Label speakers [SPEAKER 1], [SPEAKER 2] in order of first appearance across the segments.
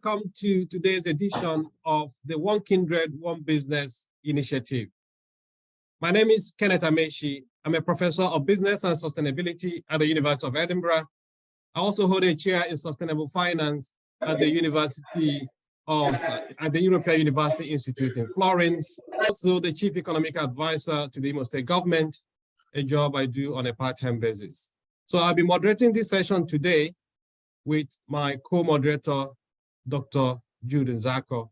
[SPEAKER 1] welcome to today's edition of the One Kindred, One Business initiative. My name is Kenneth Amechi. I'm a professor of business and sustainability at the University of Edinburgh. I also hold a chair in sustainable finance at the at the European University Institute in Florence. Also the chief economic advisor to the Imo State government, a job I do on a part-time basis. So I'll be moderating this session today with my co-moderator, Dr. Jude Nzako,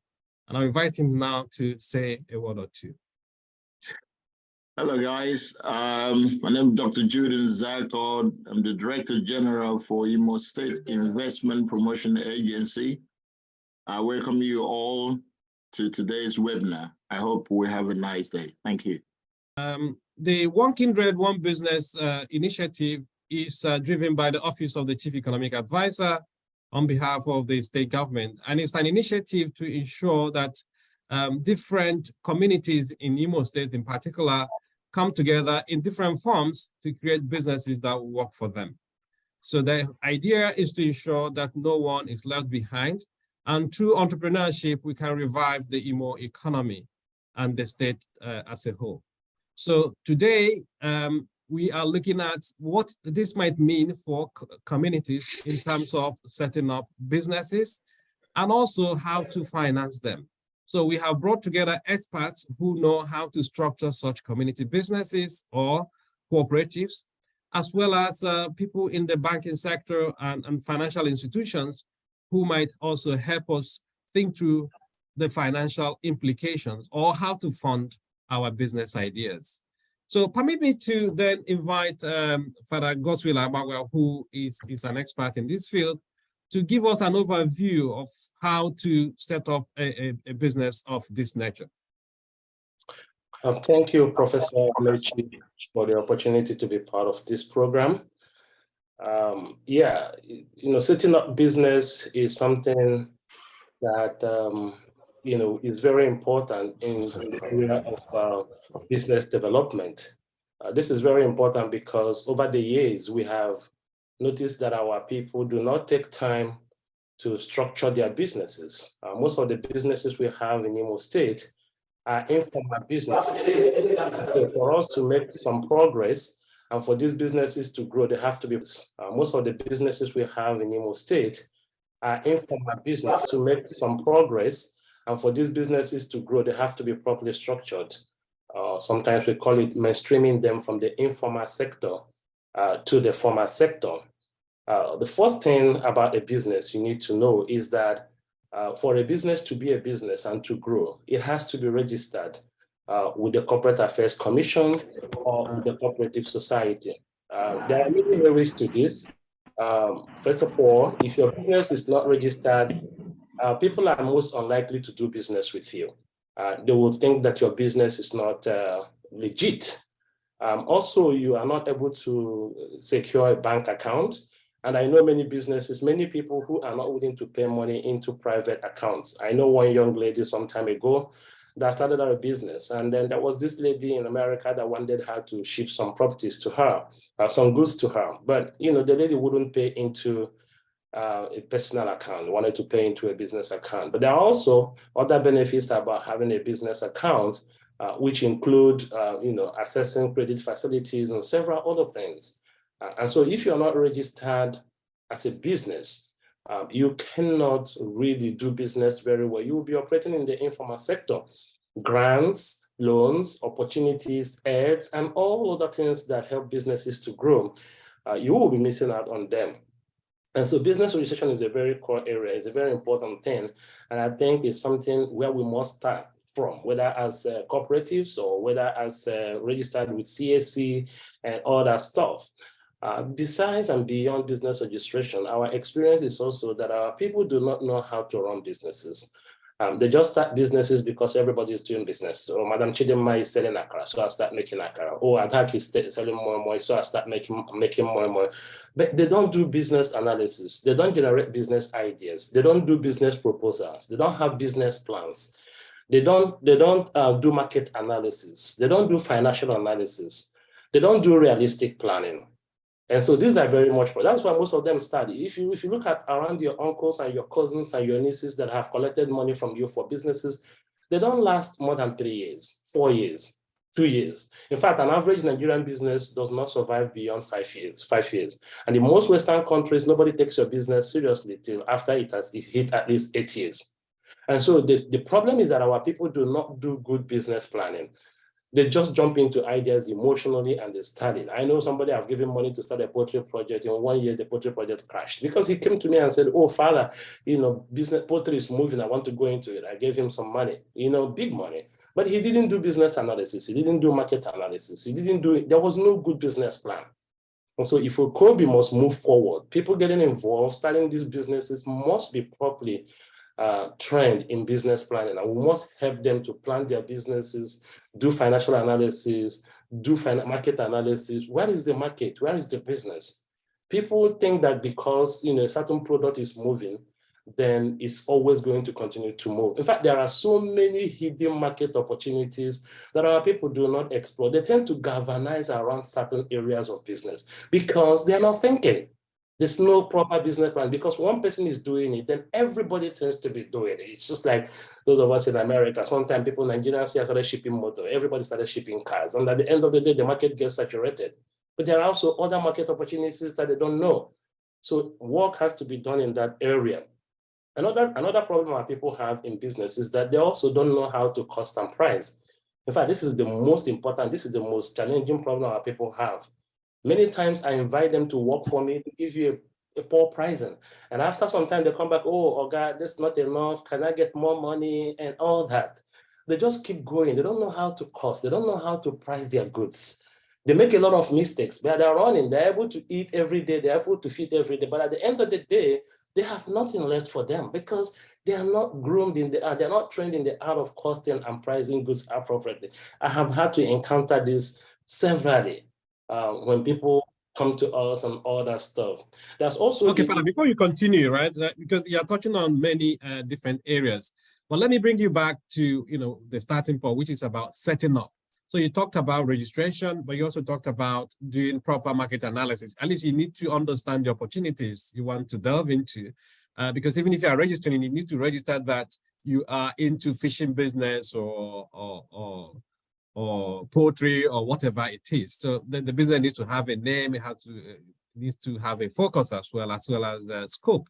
[SPEAKER 1] and I'll invite him now to say a word or two.
[SPEAKER 2] Hello, guys. My name is Dr. Jude Nzako. I'm the Director General for Imo State Investment Promotion Agency. I welcome you all to today's webinar. I hope we have a nice day. Thank you.
[SPEAKER 1] The One Kindred, One Business initiative is driven by the Office of the Chief Economic Advisor on behalf of the state government. And it's an initiative to ensure that different communities in Imo State in particular come together in different forms to create businesses that will work for them. So the idea is to ensure that no one is left behind. And through entrepreneurship, we can revive the Imo economy and the state as a whole. So today, we are looking at what this might mean for communities in terms of setting up businesses and also how to finance them. So we have brought together experts who know how to structure such community businesses or cooperatives, as well as people in the banking sector and financial institutions who might also help us think through the financial implications or how to fund our business ideas. So permit me to then invite Father Godswill Agbawa, who is an expert in this field, to give us an overview of how to set up a business of this nature.
[SPEAKER 3] Thank you, Professor Amechi, for the opportunity to be part of this program. Setting up business is something that is very important in the area of business development. This is very important because over the years, we have noticed that our people do not take time to structure their businesses. Most of the businesses we have in Imo State are informal businesses. So for us to make some progress and for these businesses to grow, they have to be, most of the businesses we have in Imo State are informal businesses. To make some progress, and for these businesses to grow, they have to be properly structured. Sometimes we call it mainstreaming them from the informal sector to the formal sector. The first thing about a business you need to know is that for a business to be a business and to grow, it has to be registered with the Corporate Affairs Commission or with the Cooperative Society. There are many ways to this. First of all, if your business is not registered, people are most unlikely to do business with you. They will think that your business is not legit. Also, you are not able to secure a bank account. And I know many businesses, many people who are not willing to pay money into private accounts. I know one young lady some time ago that started out a business. And then there was this lady in America that wanted her to ship some properties to her, some goods to her. But the lady wouldn't pay into a personal account, wanted to pay into a business account. But there are also other benefits about having a business account, which include, accessing credit facilities and several other things. And so if you're not registered as a business, you cannot really do business very well. You will be operating in the informal sector. Grants, loans, opportunities, ads, and all other things that help businesses to grow, you will be missing out on them. And so business registration is a very core area, it's a very important thing. And I think it's something where we must start from, whether as cooperatives or whether as registered with CAC and all that stuff. Besides and beyond business registration, our experience is also that our people do not know how to run businesses. They just start businesses because everybody is doing business. So Madam Chidema is selling akara, so I start making akara. Oh, Adak is selling more and more, so I start making more and more. But they don't do business analysis. They don't generate business ideas. They don't do business proposals. They don't have business plans. They don't do market analysis. They don't do financial analysis. They don't do realistic planning. And so these are very much, that's why most of them study. If you look at around your uncles and your cousins and your nieces that have collected money from you for businesses, they don't last more than 3 years, 4 years, 2 years. In fact, an average Nigerian business does not survive beyond 5 years, 5 years. And in most Western countries, nobody takes your business seriously till after it has hit at least 8 years. And so the problem is that our people do not do good business planning. They just jump into ideas emotionally and they start it. I know somebody I've given money to start a poultry project. In 1 year, the poultry project crashed because he came to me and said, oh, father, business poultry is moving. I want to go into it. I gave him some money, big money. But he didn't do business analysis. He didn't do market analysis. There was no good business plan. And so if OKOBI must move forward, people getting involved, starting these businesses must be properly trained in business planning, and we must help them to plan their businesses, do financial analysis, do market analysis. Where is the market? Where is the business? People think that because a certain product is moving, then it's always going to continue to move. In fact, there are so many hidden market opportunities that our people do not explore. They tend to galvanize around certain areas of business because they are not thinking. There's no proper business plan because one person is doing it, then everybody tends to be doing it. It's just like those of us in America. Sometimes people, Nigerians here started shipping motor. Everybody started shipping cars. And at the end of the day, the market gets saturated. But there are also other market opportunities that they don't know. So work has to be done in that area. Another problem our people have in business is that they also don't know how to cost and price. In fact, this is the most important, this is the most challenging problem our people have. Many times I invite them to work for me to give you a poor pricing. And after some time they come back, oh God, that's not enough. Can I get more money and all that? They just keep going. They don't know how to cost. They don't know how to price their goods. They make a lot of mistakes, but they're running. They're able to eat every day. They're able to feed every day. But at the end of the day, they have nothing left for them because they are not groomed in the art. They're not trained in the art of costing and pricing goods appropriately. I have had to encounter this severally. When people come to us and all that stuff. There's also—
[SPEAKER 1] Okay, Father, before you continue, right, because you're touching on many different areas, but let me bring you back to, the starting point, which is about setting up. So you talked about registration, but you also talked about doing proper market analysis. At least you need to understand the opportunities you want to delve into, because even if you are registering, you need to register that you are into fishing business or poultry or whatever it is. So the business needs to have a name. It needs to have a focus as well as scope.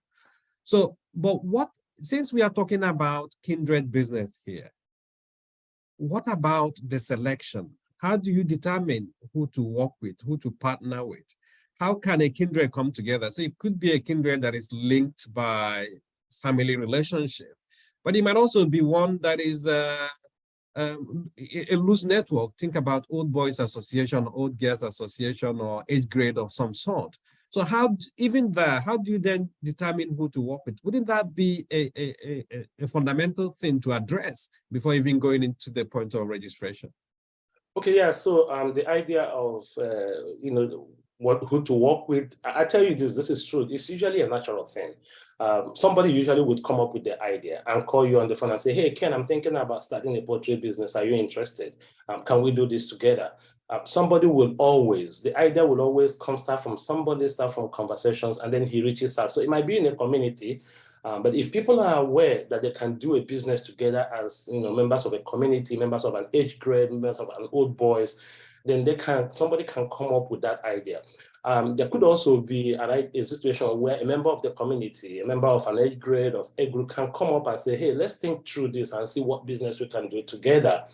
[SPEAKER 1] So, but since we are talking about kindred business here, what about the selection? How do you determine who to work with, who to partner with? How can a kindred come together? So it could be a kindred that is linked by family relationship, but it might also be one that is a loose network. Think about old boys association, old girls association, or age grade of some sort. So how do you then determine who to work with? Wouldn't that be a fundamental thing to address before even going into the point of registration?
[SPEAKER 3] Okay, yeah. So the idea of who to work with, I tell you this is true. It's usually a natural thing. Somebody usually would come up with the idea and call you on the phone and say, hey, Ken, I'm thinking about starting a poultry business. Are you interested? Can we do this together? The idea will always start from conversations, and then he reaches out. So it might be in a community, but if people are aware that they can do a business together as members of a community, members of an age grade, members of an old boys, then somebody can come up with that idea. There could also be a situation where a member of the community, a member of an age grade, of a group can come up and say, hey, let's think through this and see what business we can do together.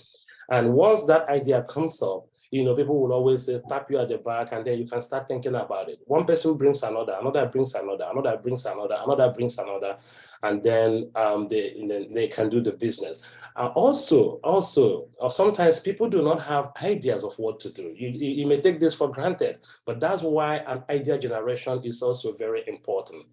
[SPEAKER 3] And once that idea comes up, people will always say, tap you at the back, and then you can start thinking about it. One person brings another, another brings another, another brings another, another brings another, and then they can do the business. Also, sometimes people do not have ideas of what to do. You may take this for granted, but that's why an idea generation is also very important.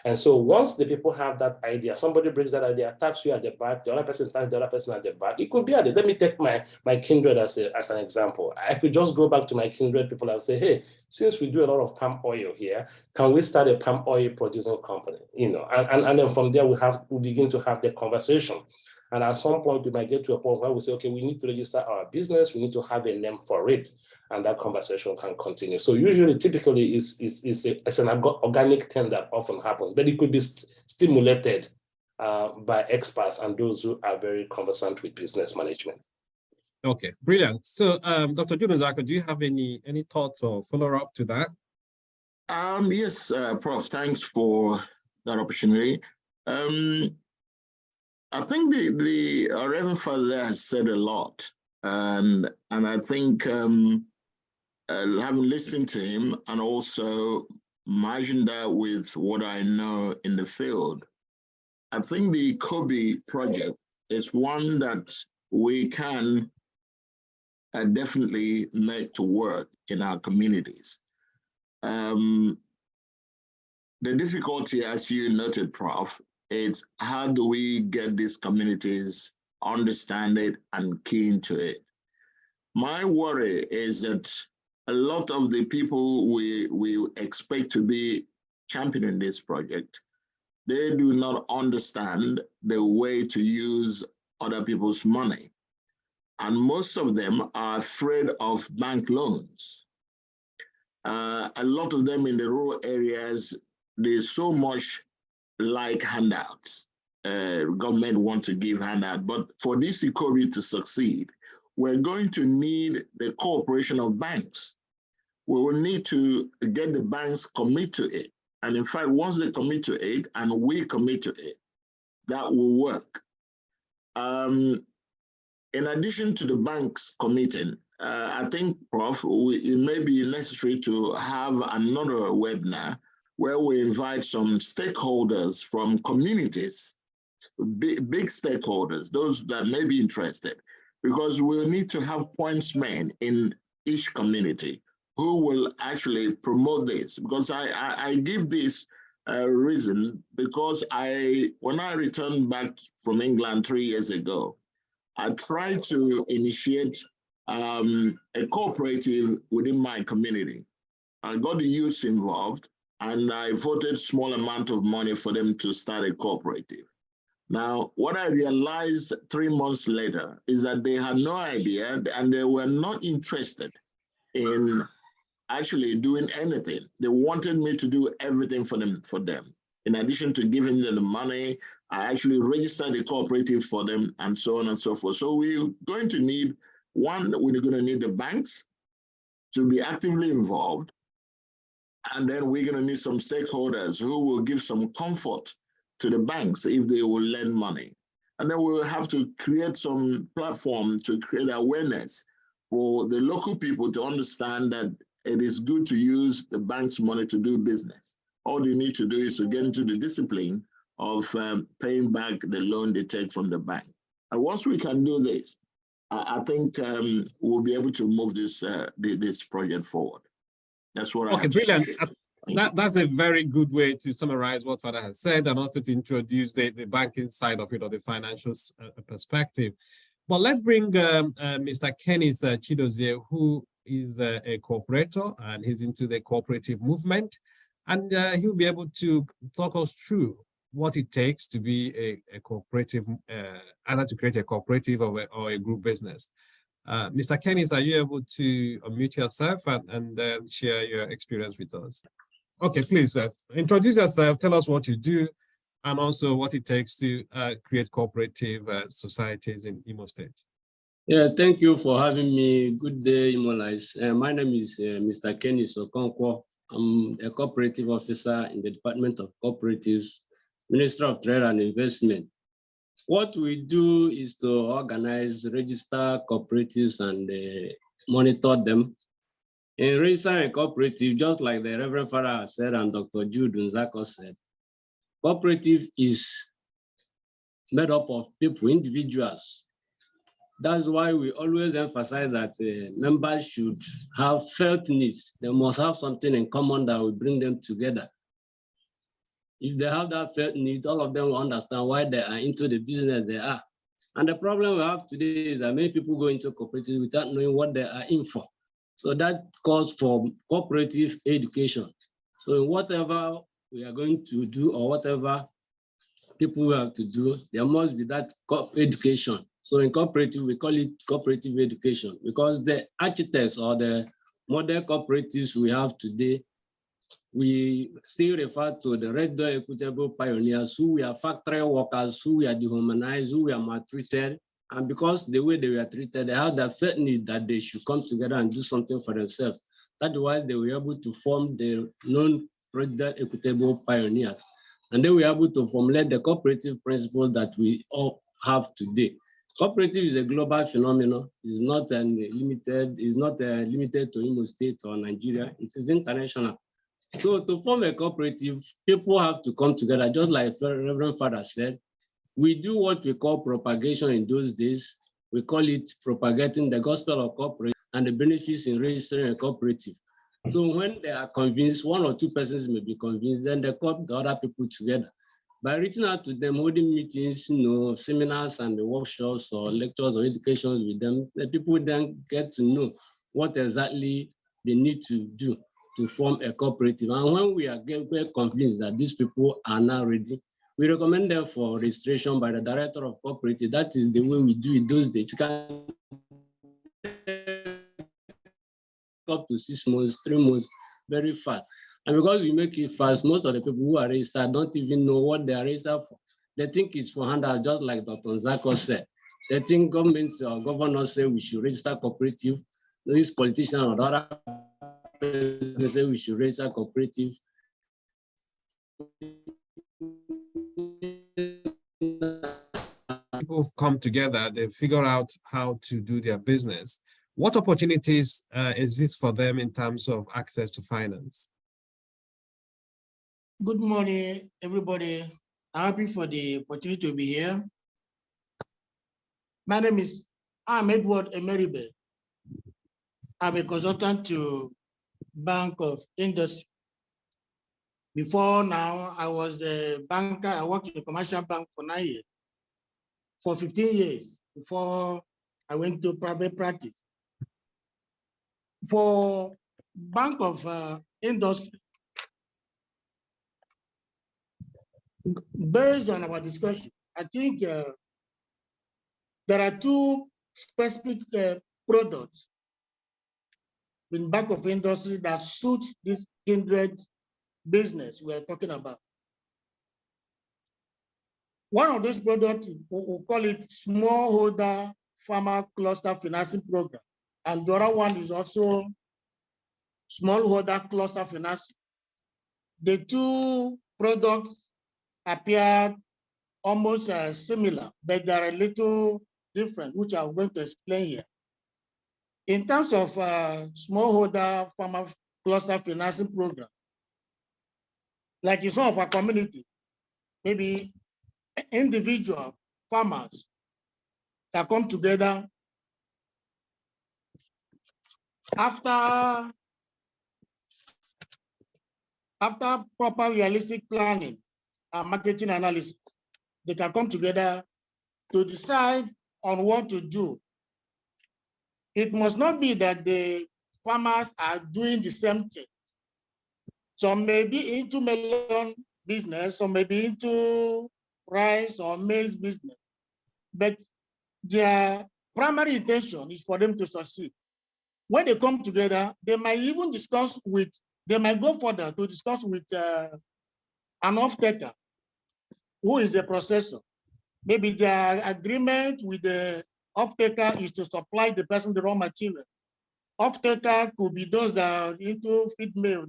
[SPEAKER 3] And so once the people have that idea, somebody brings that idea, taps you at the back, the other person taps the other person at the back. It could be at the— let me take my kindred as an example. I could just go back to my kindred people and say, hey, since we do a lot of palm oil here, can we start a palm oil producing company? And then from there we begin to have the conversation. And at some point, we might get to a point where we say, okay, we need to register our business. We need to have a name for it. And that conversation can continue. So usually, typically, it's an organic thing that often happens, but it could be stimulated by experts and those who are very conversant with business management.
[SPEAKER 1] Okay, brilliant. So, Dr. Judun-Zarko, do you have any thoughts or follow-up to that?
[SPEAKER 2] Yes, Prof. Thanks for that opportunity. I think the Reverend Father has said a lot, and I think having listened to him and also merging that with what I know in the field, I think the OKOBI project is one that we can definitely make to work in our communities. The difficulty, as you noted, Prof, is how do we get these communities understand it and keen to it? My worry is that a lot of the people we expect to be championing this project, they do not understand the way to use other people's money. And most of them are afraid of bank loans. A lot of them in the rural areas, there's so much like handouts. Government want to give handout, but for this OKOBI to succeed, we're going to need the cooperation of banks. We will need to get the banks commit to it. And in fact, once they commit to it and we commit to it, that will work. In addition to the banks committing, I think, Prof, it may be necessary to have another webinar where we invite some stakeholders from communities, big stakeholders, those that may be interested, because we'll need to have pointsmen in each community who will actually promote this. Because I give this reason because when I returned back from England 3 years ago, I tried to initiate a cooperative within my community. I got the youth involved and I voted small amount of money for them to start a cooperative. Now, what I realized 3 months later is that they had no idea and they were not interested in actually doing anything. They wanted me to do everything for them. In addition to giving them the money, I actually registered a cooperative for them and so on and so forth. So we're going to need, we're going to need the banks to be actively involved. And then we're going to need some stakeholders who will give some comfort to the banks if they will lend money. And then we'll have to create some platform to create awareness for the local people to understand that it is good to use the bank's money to do business. All you need to do is to get into the discipline of paying back the loan they take from the bank. And once we can do this, I think we'll be able to move this this project forward. That's what I have
[SPEAKER 1] brilliant.
[SPEAKER 2] to say.
[SPEAKER 1] That's a very good way to summarize what Father has said and also to introduce the banking side of it, or the financial perspective. But let's bring Mr. Kenneth Chidozie, who is a cooperator and he's into the cooperative movement. And he'll be able to talk us through what it takes to be a cooperative, either to create a cooperative or a group business. Mr. Kenneth, are you able to unmute yourself and share your experience with us? Okay, please introduce yourself, tell us what you do, and also what it takes to create cooperative societies in Imo State.
[SPEAKER 4] Yeah, thank you for having me. Good day, Imolites. My name is Mr. Kenneth Okonkwo. I'm a cooperative officer in the Department of Cooperatives, Ministry of Trade and Investment. What we do is to organize, register cooperatives and monitor them. In registering a cooperative, just like the Reverend Father said and Dr. Judun-Zarko said, cooperative is made up of people, individuals. That's why we always emphasize that members should have felt needs. They must have something in common that will bring them together. If they have that felt need, all of them will understand why they are into the business they are. And the problem we have today is that many people go into cooperatives without knowing what they are in for. So that calls for cooperative education. So in whatever we are going to do or whatever people have to do, there must be that education. So in cooperative, we call it cooperative education, because the architects or the model cooperatives we have today, we still refer to the regular equitable pioneers who were factory workers, who were dehumanized, who were maltreated. And because the way they were treated, they had that felt need that they should come together and do something for themselves. That's why they were able to form the non-regular equitable pioneers. And they were able to formulate the cooperative principle that we all have today. Cooperative is a global phenomenon. It's not limited to Imo State or Nigeria. It is international. So to form a cooperative, people have to come together, just like Reverend Father said. We do what we call propagation in those days. We call it propagating the gospel of cooperative and the benefits in registering a cooperative. So when they are convinced, one or two persons may be convinced, then they call the other people together. By reaching out to them, holding meetings, seminars and the workshops or lectures or educations with them, the people then get to know what exactly they need to do to form a cooperative. And when we are convinced that these people are now ready, we recommend them for registration by the director of cooperative. That is the way we do it those days. It can up to 6 months, 3 months, very fast. And because we make it fast, most of the people who are registered don't even know what they are registered for. They think it's for handout, just like Dr. Zako said. They think governments or governors say we should register cooperative. These politicians or other they say we should register cooperative.
[SPEAKER 1] People come together, they figure out how to do their business. What opportunities exist for them in terms of access to finance?
[SPEAKER 5] Good morning, everybody. I'm happy for the opportunity to be here. My name is Edward Emeribe. I'm a consultant to Bank of Industry. Before now, I was a banker. I worked in a commercial bank for 9 years, for 15 years before I went to private practice. For Bank of Industry, based on our discussion, I think there are two specific products in Bank of Industry that suit this kindred business we're talking about. One of those products, we'll call it smallholder farmer cluster financing program. And the other one is also smallholder cluster financing. The two products appear almost similar, but they are a little different, which I'm going to explain here. In terms of smallholder farmer cluster financing program, like in some of our community, maybe individual farmers that come together after proper realistic planning and marketing analysis, they can come together to decide on what to do. It must not be that the farmers are doing the same thing. Some may be into melon business, some may be into rice or maize business, but their primary intention is for them to succeed. When they come together, they might even discuss with, they might go further to discuss with an off-taker who is the processor. Maybe their agreement with the off-taker is to supply the person the raw material. Off-taker could be those that are into feed mill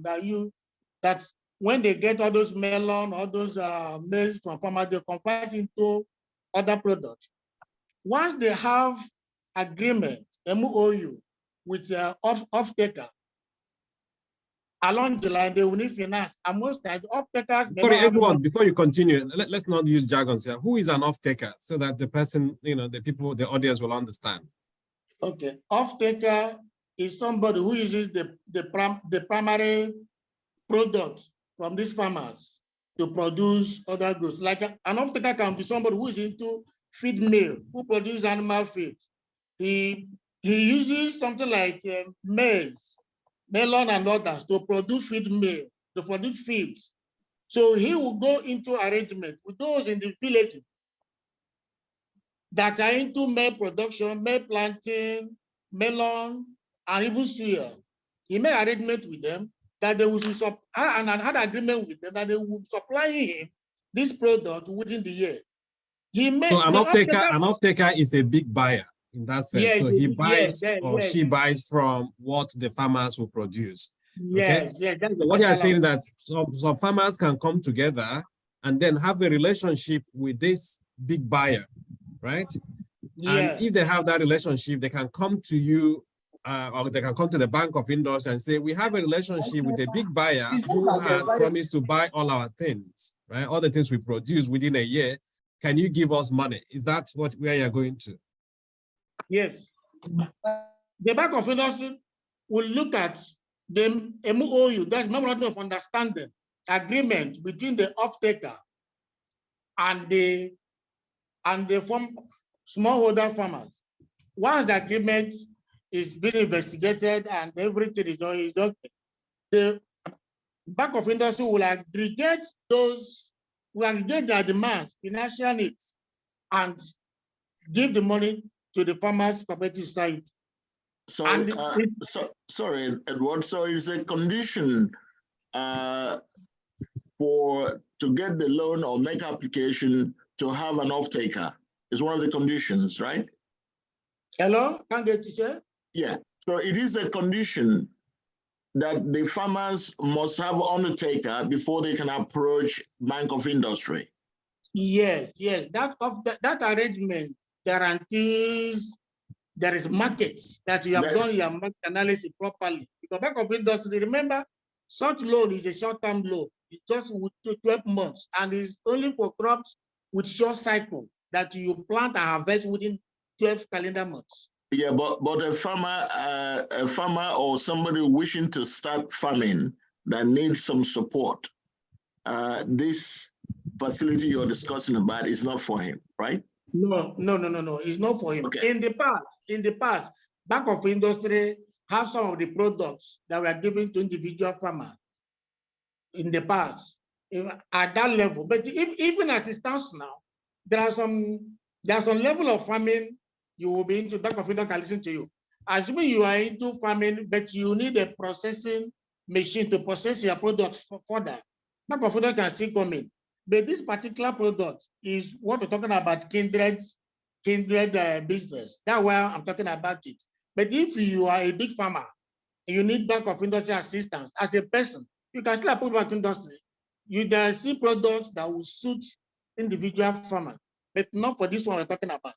[SPEAKER 5] that's when they get all those melon, all those maize from farmers, they convert into other products. Once they have agreement, MOU, with off-taker, along the line, they will need finance. And most times, off-takers may
[SPEAKER 1] Sorry,
[SPEAKER 5] not have
[SPEAKER 1] Edward, before you continue, let's not use jargons here. Who is an off-taker so that the person, the people, the audience will understand?
[SPEAKER 5] Okay, off-taker is somebody who uses the primary product from these farmers to produce other goods. Like an off-taker can be somebody who is into feed mill, who produces animal feed. He uses something like maize, melon and others to produce feed mill, to produce feeds. So he will go into arrangement with those in the village that are into maize production, maize planting, melon, and even suya. He made arrangement with them that they will and had agreement with them that they will supply him this product within the year. He made
[SPEAKER 1] so an off-taker is a big buyer in that sense.
[SPEAKER 5] Yeah,
[SPEAKER 1] so he buys or
[SPEAKER 5] yeah.
[SPEAKER 1] she buys from what the farmers will produce.
[SPEAKER 5] Yeah,
[SPEAKER 1] Okay?
[SPEAKER 5] yeah.
[SPEAKER 1] So what you are saying that some farmers can come together and then have a relationship with this big buyer, right?
[SPEAKER 5] Yeah.
[SPEAKER 1] And if they have that relationship, they can come to you or they can come to the Bank of Industry and say, we have a relationship with a big buyer who has promised to buy all our things, right? All the things we produce within a year. Can you give us money? Is that where you're going to?
[SPEAKER 5] Yes. The Bank of Industry will look at the MOU, that's Memorandum of Understanding, agreement between the off-taker and the smallholder farmers. Once the agreement is being investigated and everything is okay, the Bank of Industry will aggregate their demands, financial needs, and give the money to the farmers' cooperative site.
[SPEAKER 2] So, sorry, Edward. So it's a condition to get the loan or make application to have an off-taker. Is one of the conditions, right?
[SPEAKER 5] Hello, can't get you, sir?
[SPEAKER 2] Yeah. So it is a condition that the farmers must have on-taker before they can approach Bank of Industry.
[SPEAKER 5] Yes. That arrangement guarantees there is markets that you have done your market analysis properly. Because Bank of Industry, remember, such loan is a short-term loan. It's just 12 months, and it's only for crops with short cycle that you plant and harvest within 12 calendar months.
[SPEAKER 2] Yeah, but a farmer or somebody wishing to start farming that needs some support, this facility you're discussing about is not for him, right?
[SPEAKER 5] No. It's not for him. Okay. In the past, Bank of Industry have some of the products that were given to individual farmers in the past at that level. But even as it stands now, there's some level of farming you will be into. Bank of Industry can listen to you. Assuming you are into farming, but you need a processing machine to process your product further, Bank of Industry can still come in. But this particular product is what we're talking about, kindred business. That's why I'm talking about it. But if you are a big farmer and you need Bank of Industry assistance as a person, you can still approach Bank of Industry. You can see products that will suit individual farmers, but not for this one we're talking about.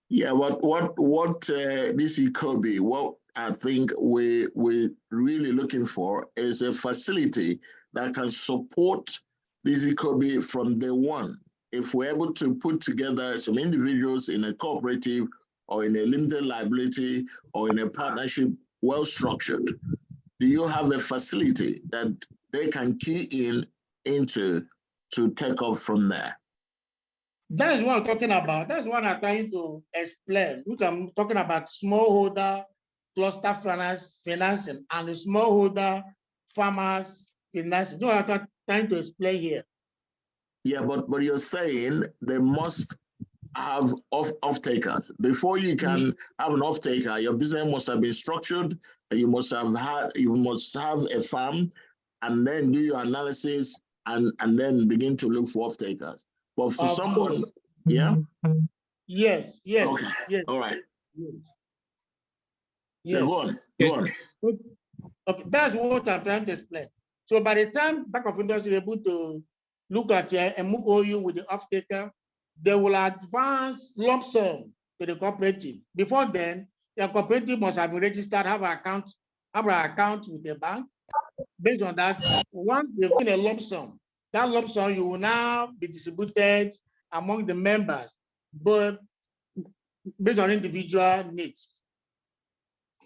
[SPEAKER 2] Yeah, what this OKOBI, what I think we're really looking for is a facility that can support this OKOBI from day one. If we're able to put together some individuals in a cooperative or in a limited liability or in a partnership well structured, do you have a facility that they can key into to take off from there?
[SPEAKER 5] That is what I'm talking about. That's what I'm trying to explain. Which I'm talking about smallholder cluster financing and the smallholder farmers financing. That's what I'm trying to explain here.
[SPEAKER 2] Yeah, but you're saying they must have off-takers. Before you can have an off-taker, your business must have been structured, and you must have a farm, and then do your analysis and then begin to look for off-takers. But for someone, yeah?
[SPEAKER 5] Yes.
[SPEAKER 2] Okay.
[SPEAKER 5] Yes.
[SPEAKER 2] All right.
[SPEAKER 5] Yes.
[SPEAKER 2] So go on.
[SPEAKER 5] Okay, that's what I'm trying to explain. So by the time Bank of Industry is able to look at your MOU with the off-taker, they will advance lump sum to the cooperative. Before then, your cooperative must have been registered, have an account with the bank. Based on that, once they've been a lump sum, that lump sum you will now be distributed among the members, but based on individual needs.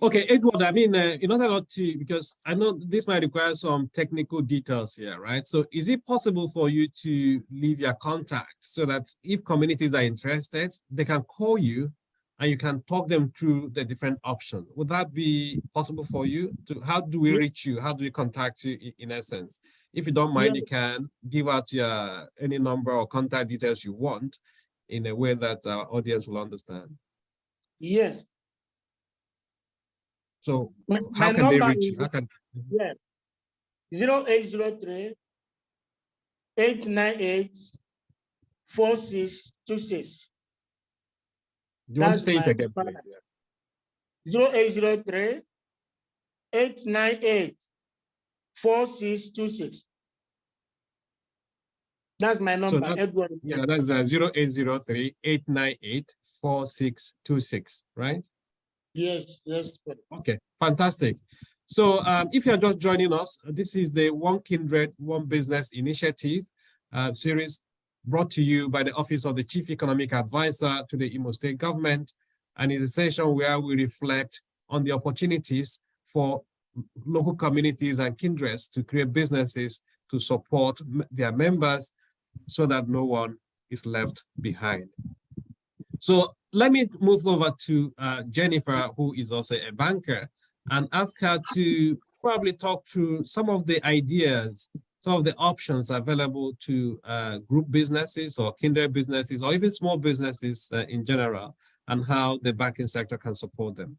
[SPEAKER 1] Okay, Edward, I mean, in order not to, because I know this might require some technical details here, right? So is it possible for you to leave your contact so that if communities are interested, they can call you and you can talk them through the different options. Would that be possible for you? How do we reach you? How do we contact you in essence? If you don't mind, you can give out your any number or contact details you want in a way that our audience will understand.
[SPEAKER 5] Yes.
[SPEAKER 1] So
[SPEAKER 5] My
[SPEAKER 1] how can they
[SPEAKER 5] number
[SPEAKER 1] reach you?
[SPEAKER 5] is,
[SPEAKER 1] How can
[SPEAKER 5] 0803 898 4626.
[SPEAKER 1] Do you want to say it again,
[SPEAKER 5] my
[SPEAKER 1] please?
[SPEAKER 5] 0803 898 4626. That's my number,
[SPEAKER 1] So
[SPEAKER 5] Edward.
[SPEAKER 1] yeah, that's 0803 898 4626, right?
[SPEAKER 5] Yes.
[SPEAKER 1] Okay, fantastic. So if you're just joining us, this is the One Kindred, One Business Initiative series brought to you by the Office of the Chief Economic Advisor to the Imo State government, and is a session where we reflect on the opportunities for local communities and kindreds to create businesses to support their members so that no one is left behind. So let me move over to Jennifer, who is also a banker, and ask her to probably talk through some of the ideas, some of the options available to group businesses or kindred businesses, or even small businesses in general, and how the banking sector can support them.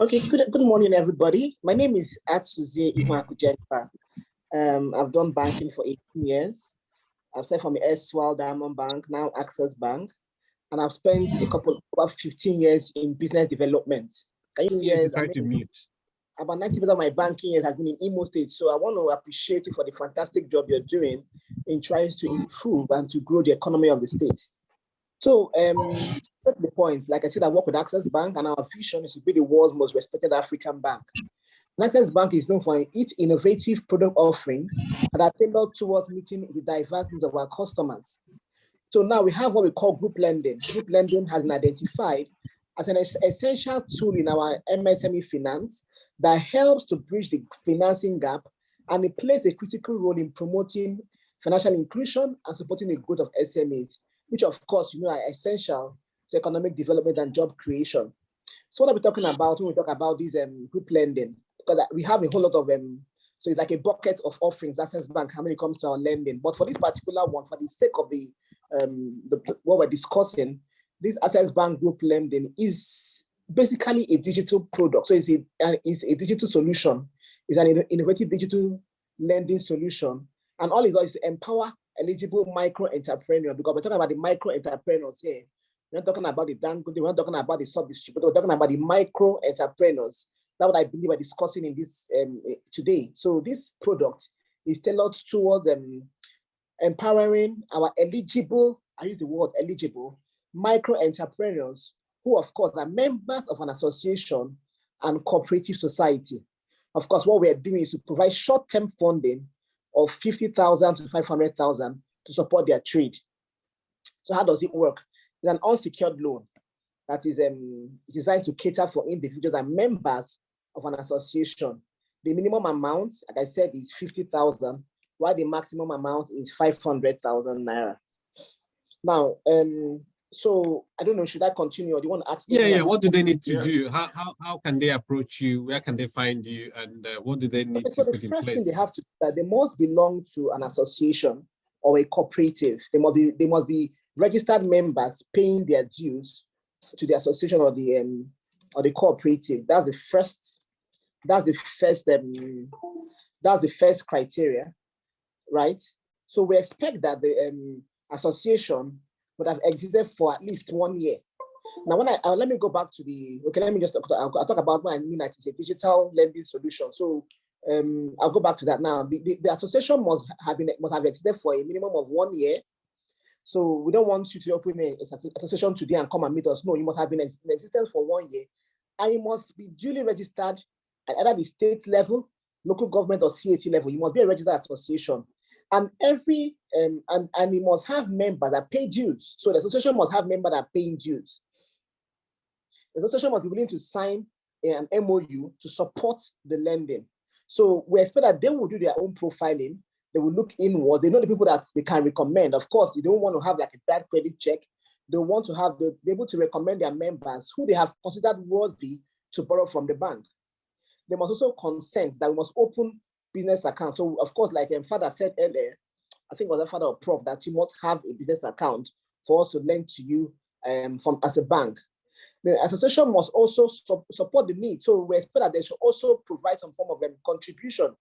[SPEAKER 6] Okay, good morning, everybody. My name is Atsuzie Ihuaku Jennifer. I've done banking for 18 years. I've started from the Eswell Diamond Bank, now Access Bank, and I've spent about 15 years in business development. Years, about 90% of my banking years has been in Imo State, so I want to appreciate you for the fantastic job you're doing in trying to improve and to grow the economy of the state. So that's the point. Like I said, I work with Access Bank, and our vision is to be the world's most respected African bank. Access Bank is known for its innovative product offerings that are tailored towards meeting the diverse needs of our customers. So now we have what we call group lending. Group lending has been identified as an essential tool in our MSME finance that helps to bridge the financing gap, and it plays a critical role in promoting financial inclusion and supporting the growth of SMEs, which of course, you know, are essential to economic development and job creation. So what are we talking about when we talk about this group lending? Because we have a whole lot of so it's like a bucket of offerings, Access Bank, when it comes to our lending. But for this particular one, for the sake of the what we're discussing, this Access Bank group lending is basically a digital product. So it's a digital solution. It's an innovative digital lending solution. And all it does is to empower eligible micro entrepreneurs, because we're talking about the micro entrepreneurs here. We're not talking about the Dangote, we're not talking about the sub-distributor, we're talking about the micro entrepreneurs. That's what I believe we're discussing in this today. So this product is tailored towards empowering our eligible, I use the word eligible, micro entrepreneurs who of course are members of an association and cooperative society. Of course, what we're doing is to provide short-term funding of 50,000 to 500,000 to support their trade. So how does it work? It's an unsecured loan that is designed to cater for individuals and members of an association. The minimum amount, like I said, is 50,000, while the maximum amount is 500,000 naira. Now, so I don't know, should I continue, or do you want to ask me?
[SPEAKER 1] Yeah. What do they need to do? How can they approach you? Where can they find you? And what do they need to put in place? So the
[SPEAKER 6] first thing they have to do, they must belong to an association or a cooperative. They must be registered members paying their dues to the association or the cooperative. That's the first criteria, right? So we expect that the association would have existed for at least 1 year. Now, when let me go back to I'll talk about what I mean that it's a digital lending solution. So I'll go back to that now. The association must have existed for a minimum of 1 year. So we don't want you to open a association today and come and meet us. No, you must have been in existence for 1 year, and you must be duly registered at either the state level, local government, or CAC level. You must be a registered association, and and you must have members that pay dues. So the association must have members that are paying dues. The association must be willing to sign an MOU to support the lending. So we expect that they will do their own profiling. They will look inward. They know the people that they can recommend. Of course, they don't want to have like a bad credit check. they want to have, they'll be able to recommend their members who they have considered worthy to borrow from the bank. They must also consent that we must open business accounts. So of course, like Father said earlier, I think it was a father of Prof, that you must have a business account for us to lend to you from as a bank. The association must also support the need. So we expect that they should also provide some form of contribution,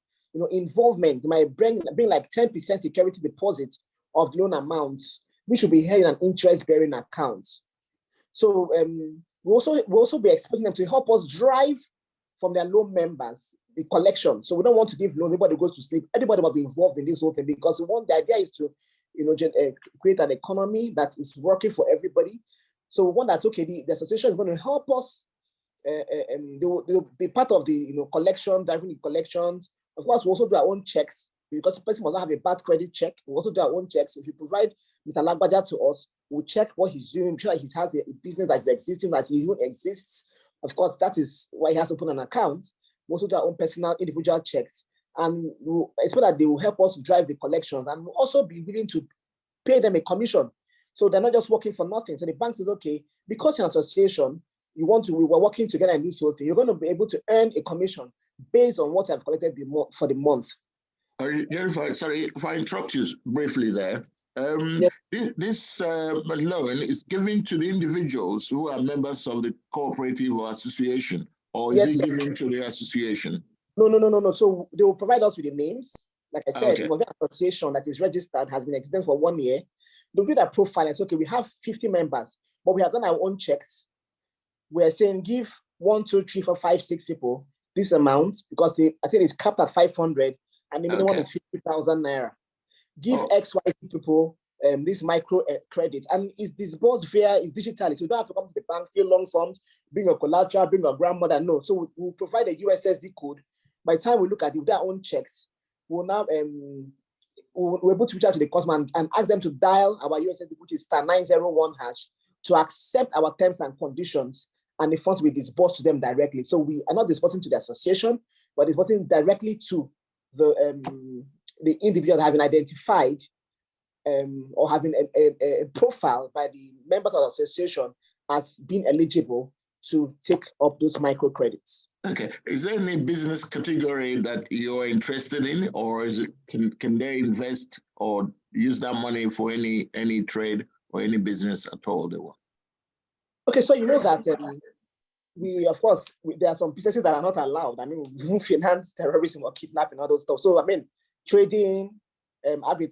[SPEAKER 6] involvement. They might bring like 10% security deposit of loan amounts, which will be held in an interest-bearing account. So we'll also be expecting them to help us drive from their loan members the collection. So we don't want to give loan, everybody goes to sleep. Everybody will be involved in this whole thing, because the idea is to create an economy that is working for everybody. So we want that, okay, the association is going to help us. They'll be part of the collection, driving the collections. Of course, we also do our own checks, because the person must not have a bad credit check. We also do our own checks. If you provide Mr. Lagbaja to us, we'll check what he's doing, make sure that he has a business that is existing, that he even exists. Of course, that is why he has to open an account. We also do our own personal, individual checks. And we'll expect that they will help us drive the collections, and we'll also be willing to pay them a commission. So they're not just working for nothing. So the bank says, okay, because you're an association, we were working together in this whole thing, you're going to be able to earn a commission based on what you have collected for the month.
[SPEAKER 2] Sorry, if I interrupt you briefly there.
[SPEAKER 6] Yes.
[SPEAKER 2] This loan is given to the individuals who are members of the cooperative or association, or is it given to the association?
[SPEAKER 6] No. So they will provide us with the names. Like I said,
[SPEAKER 2] Okay.
[SPEAKER 6] it was an association that is registered, has been existing for 1 year. They'll do that profile and say, okay, we have 50 members, but we have done our own checks. We're saying give 1, 2, 3, 4, 5, 6 people this amount, because I think it's capped at 500 and the minimum is 50,000 naira. Give X, Y people this micro credit, and it's disbursed it's digitally. So you don't have to come to the bank, fill long forms, bring your collateral, bring your grandmother. No. So we'll provide a USSD code. By the time we look at it with our own checks, we'll now we're able to reach out to the customer and ask them to dial our USSD, which is *901# to accept our terms and conditions, and the funds will be disbursed to them directly. So we are not disbursing to the association, but disbursing directly to the individual having identified or having a profile by the members of the association as being eligible to take up those microcredits.
[SPEAKER 2] Okay. Is there any business category that you're interested in, or is it can they invest or use that money for any trade or any business at all they want?
[SPEAKER 6] Okay, so you know that there are some businesses that are not allowed. I mean, we won't finance terrorism or kidnapping, all those stuff. So I mean, trading,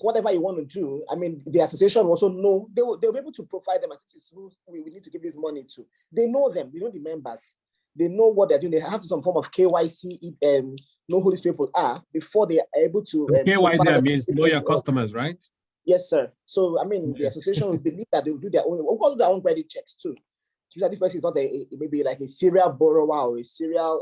[SPEAKER 6] whatever you want to do. I mean, the association also know they'll be able to provide them. This is who we need to give this money to. They know them. They know the members. They know what they're doing. They have some form of KYC, know who these people are before they are able to.
[SPEAKER 1] KYC means know your customers, right?
[SPEAKER 6] Yes, sir. So I mean, the association will believe that they will do their own. We'll do their own credit checks too. So that this person is not maybe like a serial borrower or a serial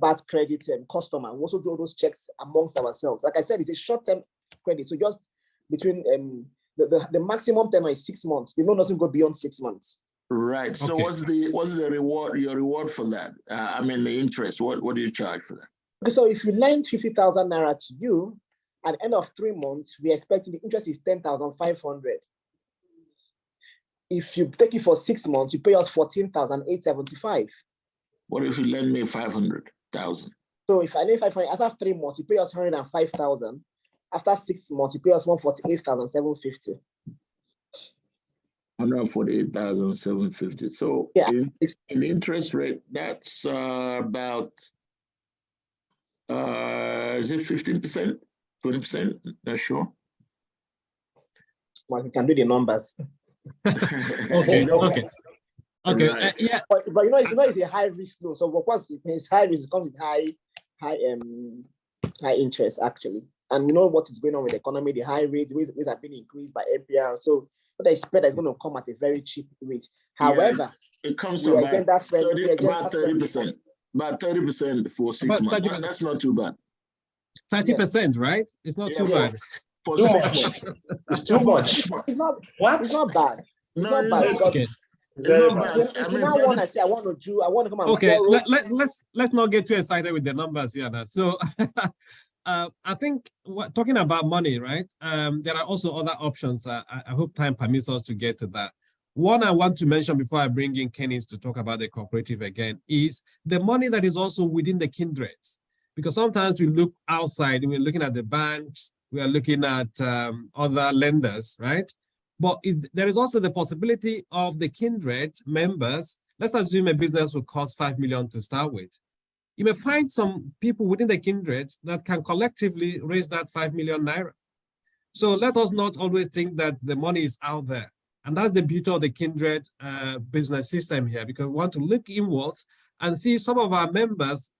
[SPEAKER 6] bad credit customer. We also do all those checks amongst ourselves. Like I said, it's a short-term credit. So just between the maximum term is 6 months. The loan doesn't go beyond 6 months.
[SPEAKER 2] Right. So what's the reward? Your reward for that? I mean, the interest. What do you charge for that?
[SPEAKER 6] Okay, so if you lend 50,000 naira to you, at the end of 3 months, we are expecting the interest is 10,500. If you take it for 6 months, you pay us 14,875.
[SPEAKER 2] What if you lend me 500,000?
[SPEAKER 6] So if I lend 500, after 3 months, you pay us 105,000. After 6 months, you pay us 148,750.
[SPEAKER 2] 148,750. So
[SPEAKER 6] yeah,
[SPEAKER 2] in interest rate, that's about is it 15%, 20%? Not sure.
[SPEAKER 6] Well, you can do the numbers.
[SPEAKER 1] Okay.
[SPEAKER 2] Right.
[SPEAKER 6] Yeah. But it's a high risk loan. So of course, it's high risk. It comes with high interest actually. And you know what is going on with the economy? The high rates have been increased by NPR. So the spread is going to come at a very cheap rate. However,
[SPEAKER 2] it comes to about 30%. About 30% for 6 months. That's not too bad.
[SPEAKER 1] 30%, right? It's not too bad.
[SPEAKER 2] For 6 months.
[SPEAKER 3] It's too much.
[SPEAKER 6] It's not.
[SPEAKER 3] What?
[SPEAKER 6] It's not bad. It's
[SPEAKER 2] No,
[SPEAKER 6] not bad.
[SPEAKER 1] Okay.
[SPEAKER 2] It's not bad.
[SPEAKER 6] I mean, I want to come and
[SPEAKER 1] okay.
[SPEAKER 6] borrow.
[SPEAKER 1] Let's not get too excited with the numbers here now. So I think talking about money, right? There are also other options. I hope time permits us to get to that. One I want to mention before I bring in Kenneth to talk about the cooperative again is the money that is also within the kindreds. Because sometimes we look outside, we're looking at the banks, we are looking at other lenders, right? But there is also the possibility of the kindred members. Let's assume a business will cost 5 million to start with. You may find some people within the kindred that can collectively raise that 5 million naira. So let us not always think that the money is out there. And that's the beauty of the kindred business system here, because we want to look inwards and see some of our members,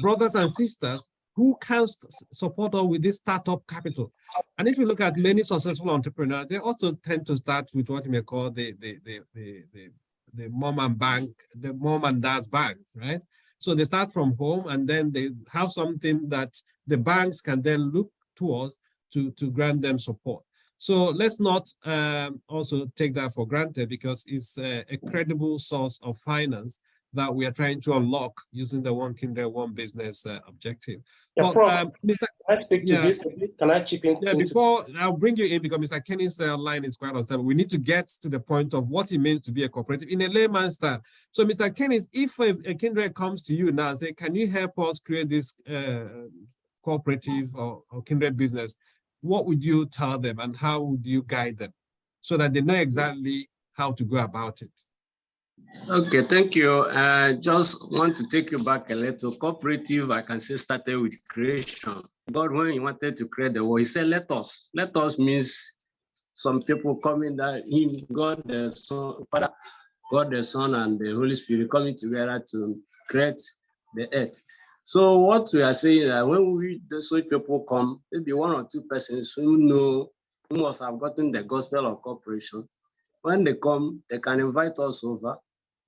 [SPEAKER 1] brothers and sisters, who can support us with this startup capital. And if you look at many successful entrepreneurs, they also tend to start with what you may call the mom and dad's bank, right? So they start from home and then they have something that the banks can then look towards to grant them support. So let's not also take that for granted, because it's a credible source of finance that we are trying to unlock using the One Kindred, One Business objective.
[SPEAKER 3] Yeah,
[SPEAKER 1] but,
[SPEAKER 3] Mr. Can I speak to this? Can I chip in?
[SPEAKER 1] Yeah, before I'll bring you in, because Mr. Kenny's line is quite unstable. We need to get to the point of what it means to be a cooperative in a layman's term. So, Mr. Kenny, if a kindred comes to you now and say, can you help us create this cooperative or kindred business, what would you tell them and how would you guide them so that they know exactly how to go about it?
[SPEAKER 4] Okay, thank you. I just want to take you back a little. Cooperative, I can say, started with creation. God, when he wanted to create the world, he said, let us. Let us means some people coming that him, God the Son, Father, God the Son, and the Holy Spirit coming together to create the earth. So what we are saying is that when so people come, maybe one or two persons who must have gotten the gospel of cooperation. When they come, they can invite us over.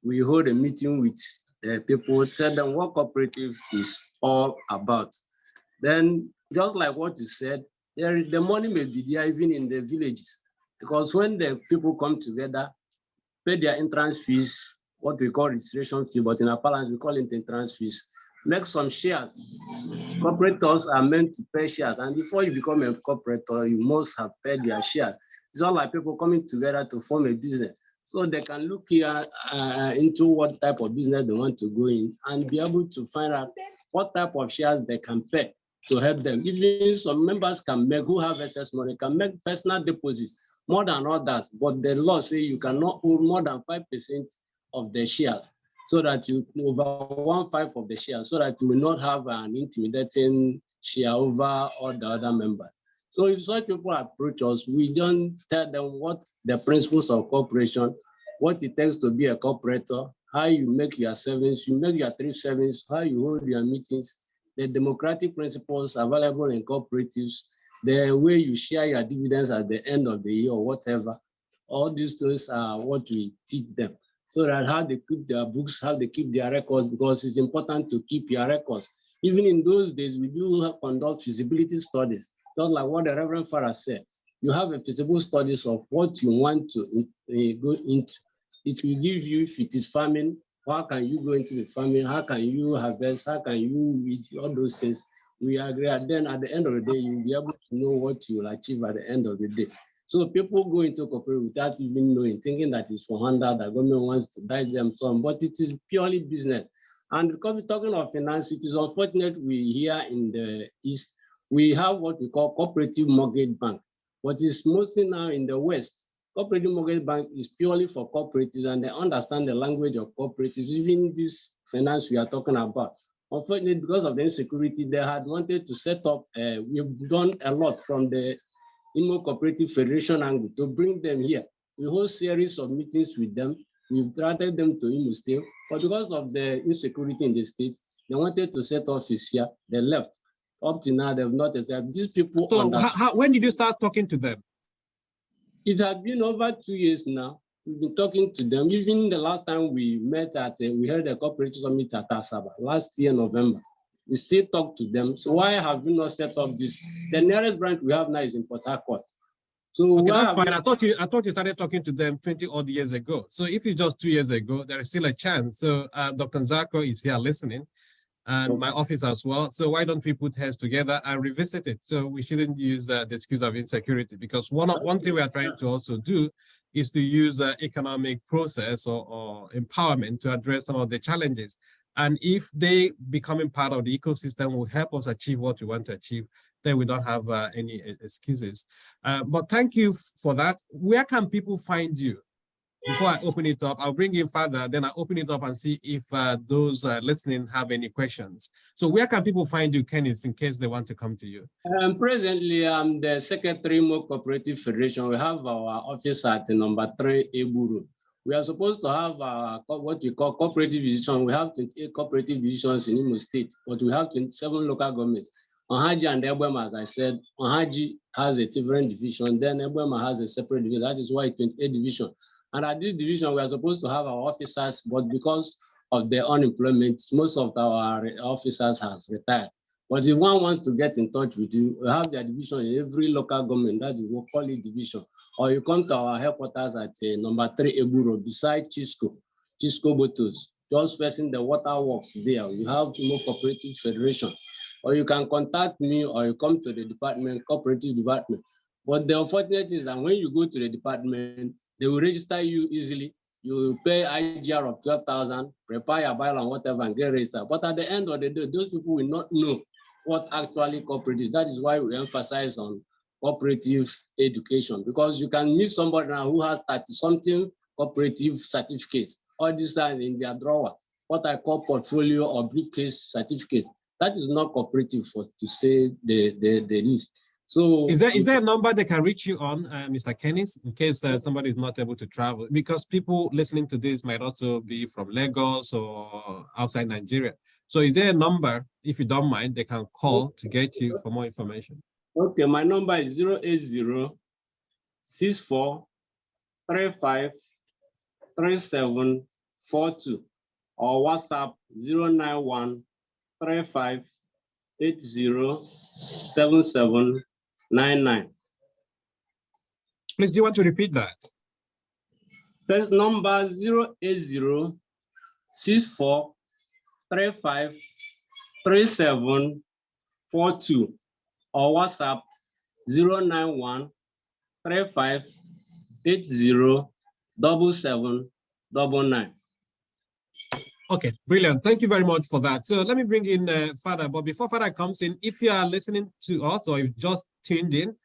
[SPEAKER 4] We hold a meeting with the people, tell them what cooperative is all about. Then, just like what you said, the money may be there even in the villages, because when the people come together, pay their entrance fees, what we call registration fee, but in our parlance, we call it entrance fees, make some shares. Corporators are meant to pay shares, and before you become a corporator, you must have paid your shares. It's not like people coming together to form a business. So they can look here into what type of business they want to go in and be able to find out what type of shares they can pay to help them. Even some members can make, who have excess money, can make personal deposits more than others, but the law says you cannot hold more than 5% of the shares, so that you over 1/5 of the shares, so that you will not have an intimidating share over all the other members. So if such people approach us, we don't tell them what the principles of cooperation, what it takes to be a cooperator, how you make your savings, you make your thrift savings, how you hold your meetings, the democratic principles available in cooperatives, the way you share your dividends at the end of the year or whatever. All these things are what we teach them, so that how they keep their books, how they keep their records, because it's important to keep your records. Even in those days, we do conduct feasibility studies. Not like what the Reverend Father said. You have a feasible studies of what you want to go into. It will give you, if it is farming, how can you go into the farming? How can you harvest? How can you weed? All those things. We agree. And then at the end of the day, you'll be able to know what you will achieve at the end of the day. So people go into cooperative without even knowing, thinking that it's for handle, that government wants to guide them some, but it is purely business. And because we're talking of finance, it is unfortunate we here in the East, we have what we call cooperative mortgage bank, but it's mostly now in the West. Cooperative mortgage bank is purely for cooperatives, and they understand the language of cooperatives, even this finance we are talking about. Unfortunately, because of the insecurity, they had wanted to set up, we've done a lot from the Imo Cooperative Federation angle to bring them here. We hold series of meetings with them. We've invited them to Imo State, but because of the insecurity in the state, they wanted to set office here, they left. Up to now, they've not accepted. These people.
[SPEAKER 1] So when did you start talking to them?
[SPEAKER 4] It has been over 2 years now. We've been talking to them. Even the last time we met we held a cooperative summit at Asaba last year, November. We still talk to them. So why have you not set up this? The nearest branch we have now is in Port Harcourt. So
[SPEAKER 1] okay, that's fine. I thought you started talking to them 20 odd years ago. So if it's just 2 years ago, there is still a chance. So Dr. Nzako is here listening. and my office as well. So why don't we put heads together and revisit it? So we shouldn't use the excuse of insecurity, because one thing we are trying to also do is to use economic process or empowerment to address some of the challenges. And if they becoming part of the ecosystem will help us achieve what we want to achieve, then we don't have any excuses. But thank you for that. Where can people find you? Before I open it up, I'll bring in Father, then I'll open it up and see if those listening have any questions. So where can people find you, Kenneth, in case they want to come to you?
[SPEAKER 4] Presently, I'm the Secretary Imo Cooperative Federation. We have our office at number 3 Eburu. We are supposed to have what we call cooperative division. We have 28 cooperative divisions in Imo State, but we have 27 local governments. Ohaji and Ebwema, as I said, Ohaji has a different division, then Ebwema has a separate division. That is why 28 division. And at this division, we are supposed to have our officers, but because of the unemployment, most of our officers have retired. But if one wants to get in touch with you, we have their division in every local government, that we will call it division. Or you come to our headquarters at number 3 Eburo, beside Chisco Bottles, just facing the water works there. We have Imo Cooperative Federation. Or you can contact me, or you come to the department, cooperative department. But the unfortunate is that when you go to the department, they will register you easily. You will pay IGR of 12,000, prepare your bylaw and whatever, and get registered. But at the end of the day, those people will not know what actually cooperative. That is why we emphasize on cooperative education, because you can meet somebody now who has 30-something cooperative certificates, all this are in their drawer, what I call portfolio or briefcase certificates. That is not cooperative, for to say the least. So
[SPEAKER 1] is there a number they can reach you on, Mr. Kenneth, in case somebody is not able to travel? Because people listening to this might also be from Lagos or outside Nigeria. So is there a number, if you don't mind, they can call to get you for more information?
[SPEAKER 4] Okay, my number is 080-64-35-3742 or WhatsApp 091-35-80-7799.
[SPEAKER 1] Please, do you want to repeat that?
[SPEAKER 4] First number 080-64-35-3742 or WhatsApp 091-35-80-7799.
[SPEAKER 1] Okay, brilliant. Thank you very much for that. So let me bring in Father. But before Father comes in, if you are listening to us or you've just tuned in,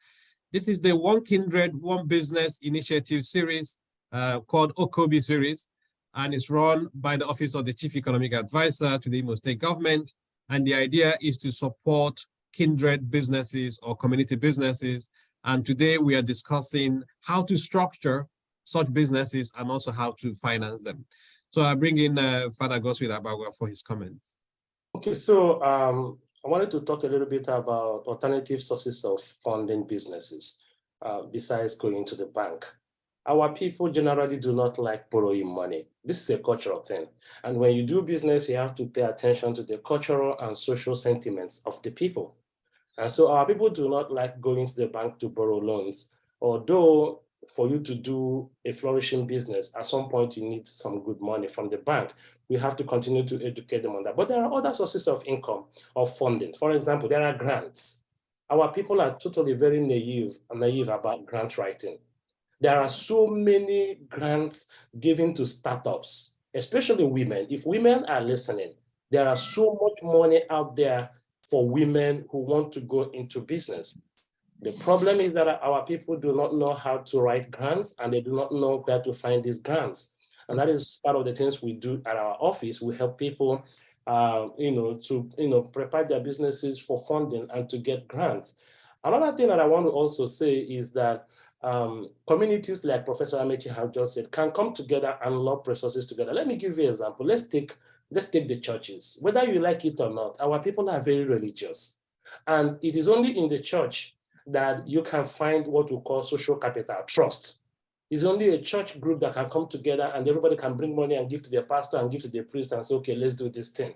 [SPEAKER 1] this is the One Kindred, One Business initiative series called OKOBI Series, and it's run by the Office of the Chief Economic Advisor to the Imo State government. And the idea is to support kindred businesses or community businesses. And today we are discussing how to structure such businesses and also how to finance them. So I bring in Father Goswin Abagwa for his comments.
[SPEAKER 3] Okay, so I wanted to talk a little bit about alternative sources of funding businesses besides going to the bank. Our people generally do not like borrowing money. This is a cultural thing. And when you do business, you have to pay attention to the cultural and social sentiments of the people. And so our people do not like going to the bank to borrow loans, although for you to do a flourishing business, at some point you need some good money from the bank. We have to continue to educate them on that. But there are other sources of income, of funding. For example, there are grants. Our people are totally very naive about grant writing. There are so many grants given to startups, especially women. If women are listening, there are so much money out there for women who want to go into business. The problem is that our people do not know how to write grants, and they do not know where to find these grants. And that is part of the things we do at our office. We help people to prepare their businesses for funding and to get grants. Another thing that I want to also say is that communities like Professor Amechi has just said can come together and lob resources together. Let me give you an example. Let's take the churches. Whether you like it or not, our people are very religious. And it is only in the church that you can find what we call social capital, trust. It's only a church group that can come together and everybody can bring money and give to the pastor and give to the priest and say, okay, let's do this thing.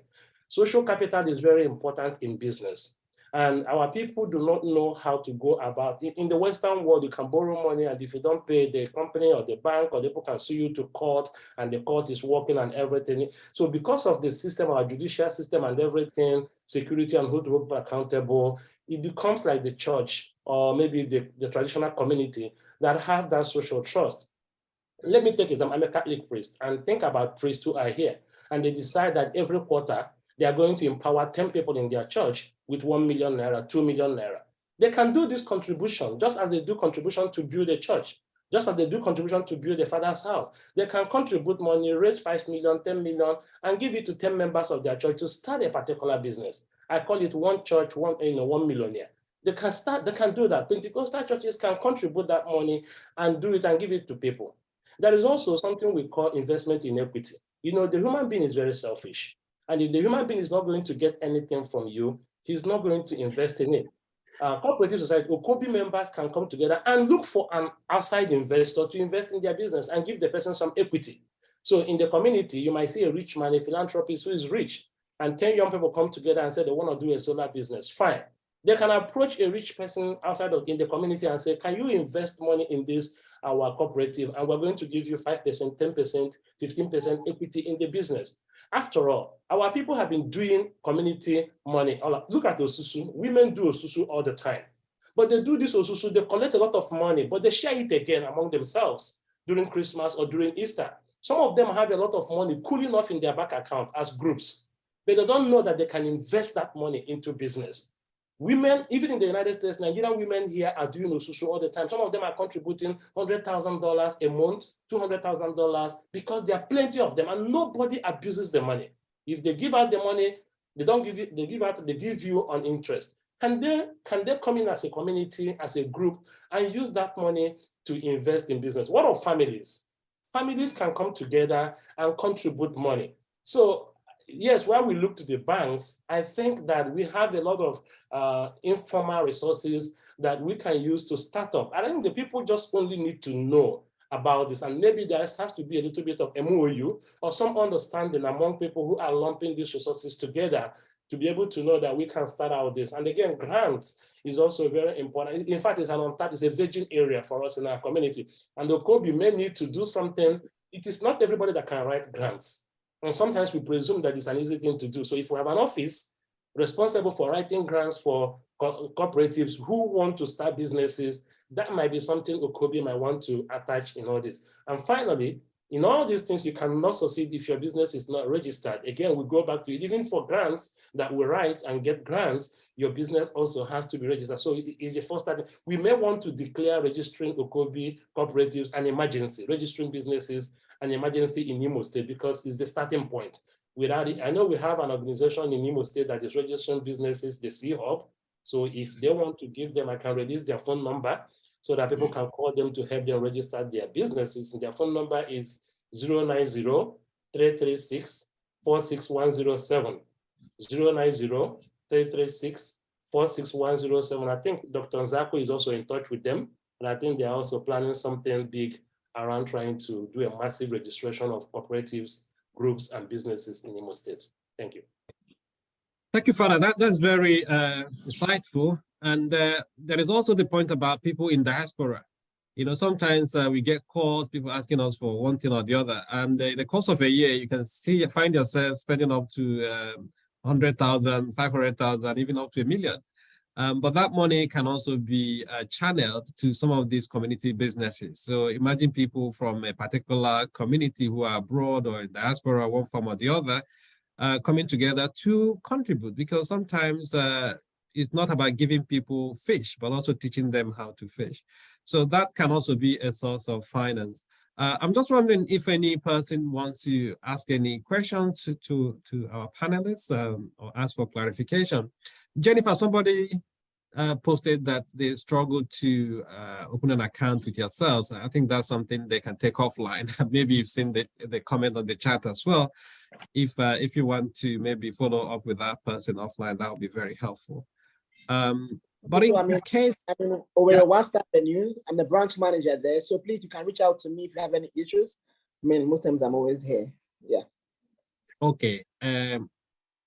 [SPEAKER 3] Social capital is very important in business. And our people do not know how to go about it. In the Western world, you can borrow money, and if you don't pay, the company or the bank or the people can sue you to court, and the court is working and everything. So because of the system, our judicial system and everything, security and who to hold accountable, it becomes like the church or maybe the traditional community that have that social trust. Let me take example. I'm a Catholic priest, and think about priests who are here, and they decide that every quarter they are going to empower 10 people in their church with 1 million naira, 2 million naira. They can do this contribution just as they do contribution to build a church, just as they do contribution to build a father's house. They can contribute money, raise 5 million, 10 million, and give it to 10 members of their church to start a particular business. I call it one church, one millionaire. They can do that. Pentecostal churches can contribute that money and do it and give it to people. There is also something we call investment in equity. You know, the human being is very selfish. And if the human being is not going to get anything from you, he's not going to invest in it. Cooperative society, OKOBI members can come together and look for an outside investor to invest in their business and give the person some equity. So in the community, you might see a rich man, a philanthropist who is rich, and 10 young people come together and say they want to do a solar business. Fine. They can approach a rich person outside in the community and say, can you invest money in this, our cooperative, and we're going to give you 5%, 10%, 15% equity in the business. After all, our people have been doing community money. Look at Osusu. Women do Osusu all the time. But they do this Osusu, they collect a lot of money, but they share it again among themselves during Christmas or during Easter. Some of them have a lot of money cooling off in their bank account as groups, but they don't know that they can invest that money into business. Women, even in the United States, Nigerian women here are doing Osusu all the time. Some of them are contributing $100,000 a month, $200,000, because there are plenty of them and nobody abuses the money. If they give out the money, they don't give it, they give you on interest. Can they come in as a community, as a group, and use that money to invest in business? What of families? Families can come together and contribute money. So yes, while we look to the banks, I think that we have a lot of informal resources that we can use to start up. I think the people just only need to know about this, and maybe there has to be a little bit of MOU or some understanding among people who are lumping these resources together to be able to know that we can start out this. And again, grants is also very important. In fact, it's a virgin area for us in our community. And the OKOBI may need to do something. It is not everybody that can write grants. And sometimes we presume that it's an easy thing to do. So if we have an office responsible for writing grants for cooperatives who want to start businesses, that might be something OKOBI might want to attach in all this. And finally, in all these things, you cannot succeed if your business is not registered. Again, we go back to it. Even for grants that we write and get grants, your business also has to be registered. So it's the first step. We may want to declare registering OKOBI cooperatives an emergency, registering businesses an emergency in Imo State, because it's the starting point. Without it, I know we have an organization in Imo State that is registering businesses, the C-Hub. So if they want to give them, I can release their phone number so that people can call them to help them register their businesses. And their phone number is 090-336-46107. 090-336-46107. I think Dr. Nzako is also in touch with them. And I think they're also planning something big around trying to do a massive registration of cooperatives, groups, and businesses in Imo State. Thank you.
[SPEAKER 1] Thank you, Father. That's very insightful. And there is also the point about people in diaspora. You know, sometimes we get calls, people asking us for one thing or the other. And in the course of a year, you can find yourself spending up to 100,000, 500,000, even up to $1 million. But that money can also be channeled to some of these community businesses. So imagine people from a particular community who are abroad or in diaspora, one form or the other, coming together to contribute, because sometimes it's not about giving people fish, but also teaching them how to fish. So that can also be a source of finance. I'm just wondering if any person wants to ask any questions to our panelists or ask for clarification. Jennifer, somebody posted that they struggled to open an account with yourselves. I think that's something they can take offline. Maybe you've seen the comment on the chat as well. If you want to maybe follow up with that person offline, that would be very helpful. But
[SPEAKER 6] so,
[SPEAKER 1] in case...
[SPEAKER 6] Over WhatsApp menu, I'm the branch manager there. So please, you can reach out to me if you have any issues. I mean, most times I'm always here. Yeah.
[SPEAKER 1] Okay.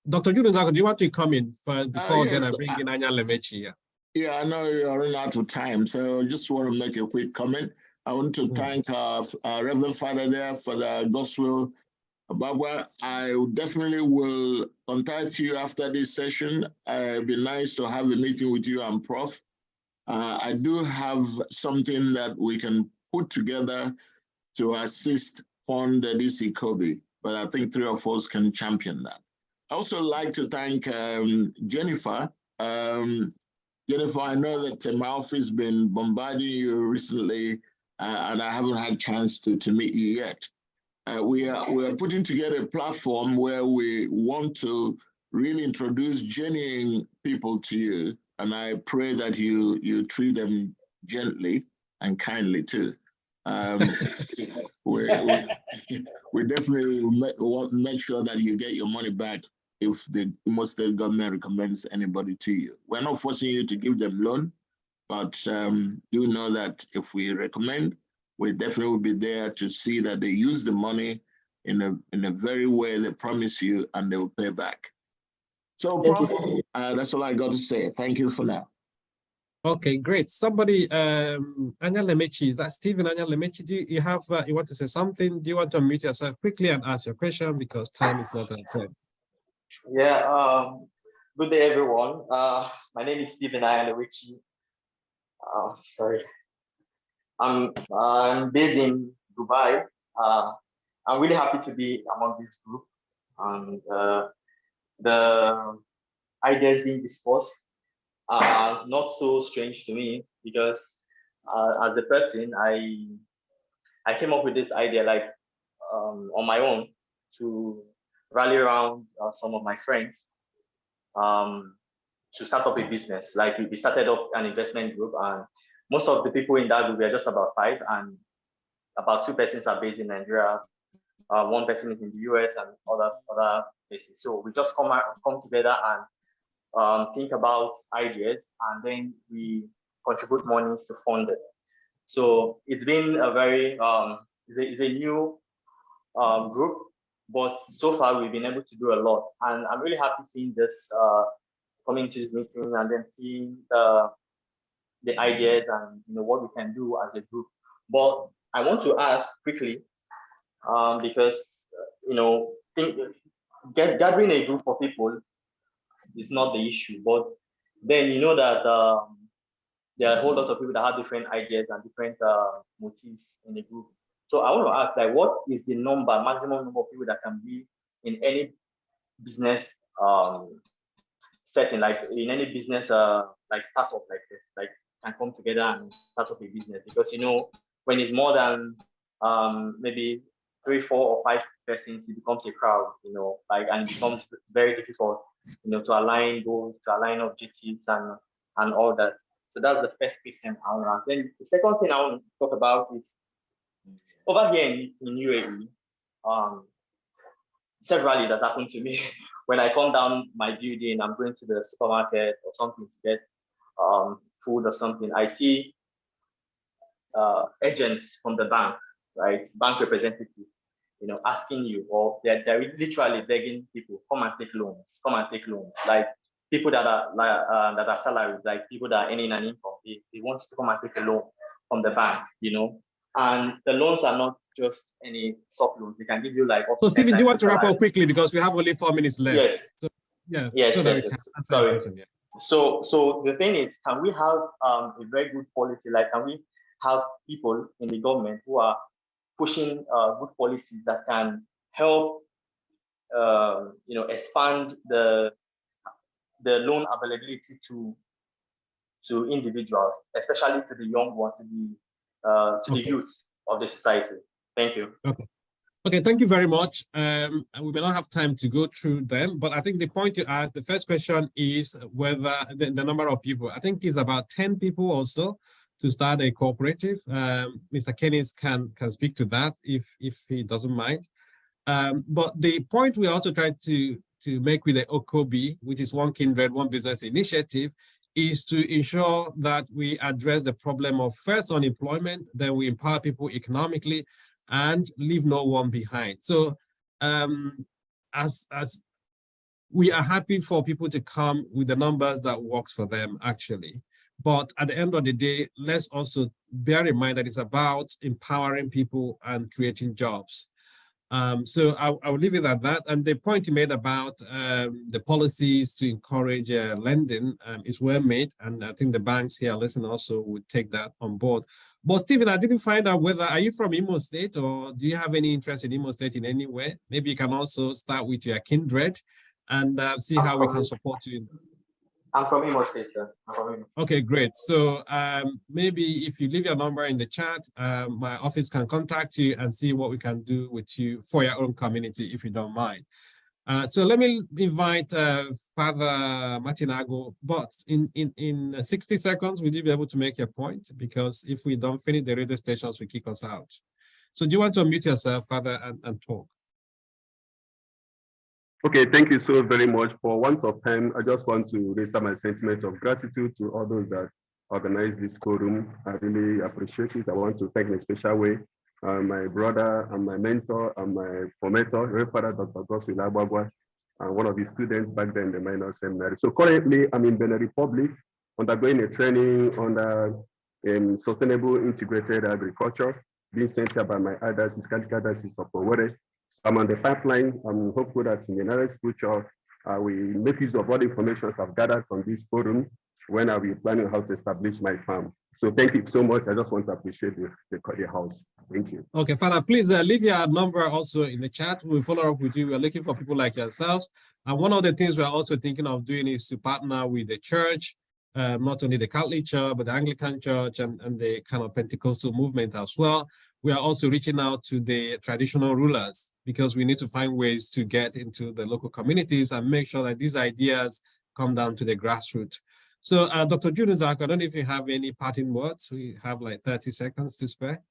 [SPEAKER 1] Dr. Julian, do you want to come in first before then
[SPEAKER 2] Yes,
[SPEAKER 1] I bring in Anya Lemechi? Yeah.
[SPEAKER 2] Yeah, I know you're running out of time, so I just want to make a quick comment. I want to thank our Reverend Father there for the gospel. Barbara, I definitely will contact you after this session. It'd be nice to have a meeting with you and Prof. I do have something that we can put together to assist fund this OKOBI, but I think 3 of us can champion that. I also like to thank Jennifer. Jennifer, I know that my office has been bombarding you recently, and I haven't had a chance to meet you yet. We are putting together a platform where we want to really introduce genuine people to you, and I pray that you treat them gently and kindly too. We definitely want to make sure that you get your money back if the Imo State government recommends anybody to you. We're not forcing you to give them loan, but do know that if we recommend, we definitely will be there to see that they use the money in a very way they promise you, and they will pay back. So, Prof, that's all I got to say. Thank you for now.
[SPEAKER 1] Okay, great. Somebody, Anya Lemechi, is that Stephen Anya Lemechi? Do you have, you want to say something? Do you want to unmute yourself quickly and ask your question because time is not on time?
[SPEAKER 7] Yeah, good day, everyone. My name is Stephen Ayanowichi. Sorry. I'm based in Dubai. I'm really happy to be among this group, and the ideas being discussed are not so strange to me because as a person, I came up with this idea like on my own to rally around some of my friends to start up a business. Like we started up an investment group, and most of the people in that group were just about 5, and about 2 persons are based in Nigeria. 1 person is in the US and other places. So we just come together and think about ideas, and then we contribute monies to fund it. So it's been a very it's a new group, but so far we've been able to do a lot, and I'm really happy seeing this coming to this meeting and then seeing the ideas and what we can do as a group. But I want to ask quickly because gathering a group of people is not the issue, but then that there are a whole lot of people that have different ideas and different motives in the group. So I want to ask, like, what is the maximum number of people that can be in any business setting, like in any business like startup like this, like can come together and start up a business? Because when it's more than maybe 3, 4, or 5 persons, it becomes a crowd, and it becomes very difficult, to align goals, to align objectives and all that. So that's the first question I want to ask. Then the second thing I want to talk about is over here in UAE, severally that happened to me. When I come down my building, I'm going to the supermarket or something to get food or something. I see agents from the bank, right? Bank representatives, asking you, or they're literally begging people, come and take loans, Like people that are salaried, like people that are earning an income, they want to come and take a loan from the bank, And the loans are not just any soft loans. They can give you like.
[SPEAKER 1] So Stephen, do you want to wrap up quickly because we have only 4 minutes left?
[SPEAKER 7] Yes.
[SPEAKER 1] So, yeah.
[SPEAKER 7] Yes.
[SPEAKER 1] So
[SPEAKER 7] Yes. Sorry. So the thing is, can we have a very good policy? Like, can we have people in the government who are pushing good policies that can help, expand the loan availability to individuals, especially to the young ones, to the youth of the society? Thank you.
[SPEAKER 1] Okay, thank you very much. And we may not have time to go through them, but I think the point you asked, the first question is whether the number of people, I think is about 10 people or so to start a cooperative. Mr. Kenneth can speak to that if he doesn't mind. But the point we also try to make with the OKOBI, which is One Kindred, One Business initiative, is to ensure that we address the problem of first unemployment, then we empower people economically, and leave no one behind. So as we are happy for people to come with the numbers that works for them, actually. But at the end of the day, let's also bear in mind that it's about empowering people and creating jobs. So I'll leave it at that. And the point you made about the policies to encourage lending is well made. And I think the banks here listening also would take that on board. But Stephen, I didn't find out whether, are you from Imo State, or do you have any interest in Imo State in any way? Maybe you can also start with your kindred and see how we can support you.
[SPEAKER 7] I'm from Imo State, sir. I'm from Imo State.
[SPEAKER 1] Okay, great. So maybe if you leave your number in the chat, my office can contact you and see what we can do with you for your own community, if you don't mind. So let me invite Father Martinago, but in 60 seconds, will you be able to make your point? Because if we don't finish, the radio stations will kick us out. So do you want to unmute yourself, Father, and talk?
[SPEAKER 8] Okay, thank you so very much. For want of time, I just want to register my sentiment of gratitude to all those that organized this forum. I really appreciate it. I want to thank in a special way my brother and my mentor and my formator, Reverend Father Dr. Godswill Abagwa, and one of his students back then in the minor seminary. So currently, I'm in Benin Republic, undergoing a training under sustainable integrated agriculture, being sent here by my others, Diocese of Owerri. I'm on the pipeline. I'm hopeful that in the nearest future, we make use of all the information I've gathered from this forum when I'll be planning how to establish my farm. So thank you so much. I just want to appreciate the house. Thank you.
[SPEAKER 1] Okay, Father, please leave your number also in the chat. We'll follow up with you. We're looking for people like yourselves. And one of the things we're also thinking of doing is to partner with the church, not only the Catholic Church, but the Anglican Church and the kind of Pentecostal movement as well. We are also reaching out to the traditional rulers because we need to find ways to get into the local communities and make sure that these ideas come down to the grassroots. So Dr. Jude Nzako, I don't know if you have any parting words. We have like 30 seconds to spare.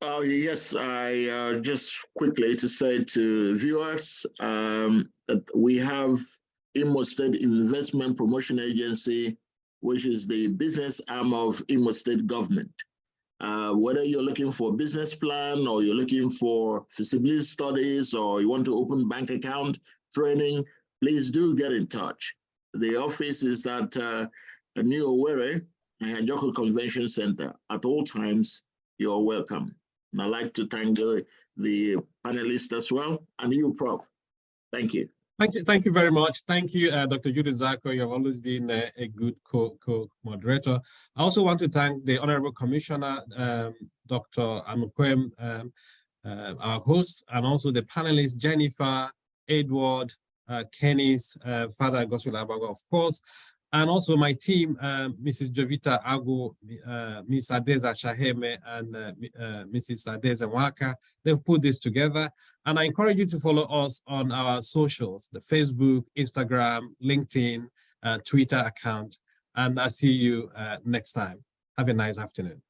[SPEAKER 2] Oh, yes, I just quickly to say to viewers that we have Imo State Investment Promotion Agency, which is the business arm of Imo State government. Whether you're looking for a business plan or you're looking for feasibility studies or you want to open bank account training, please do get in touch. The office is at New Owerri, Joko Convention Center. At all times, you're welcome. And I'd like to thank the panelists as well, and you, Prof. Thank you.
[SPEAKER 1] Thank you very much. Thank you, Dr. Jude Nzako. You have always been a good co-moderator. I also want to thank the Honorable Commissioner, Dr. Amukwem, our host, and also the panelists, Jennifer, Edward, Kennis, Father Godswill Abagwa, of course, and also my team, Mrs. Jovita Agu, Ms. Adeza Shaheme, and Mrs. Adeza Waka. They've put this together. And I encourage you to follow us on our socials, the Facebook, Instagram, LinkedIn, Twitter account. And I'll see you next time. Have a nice afternoon.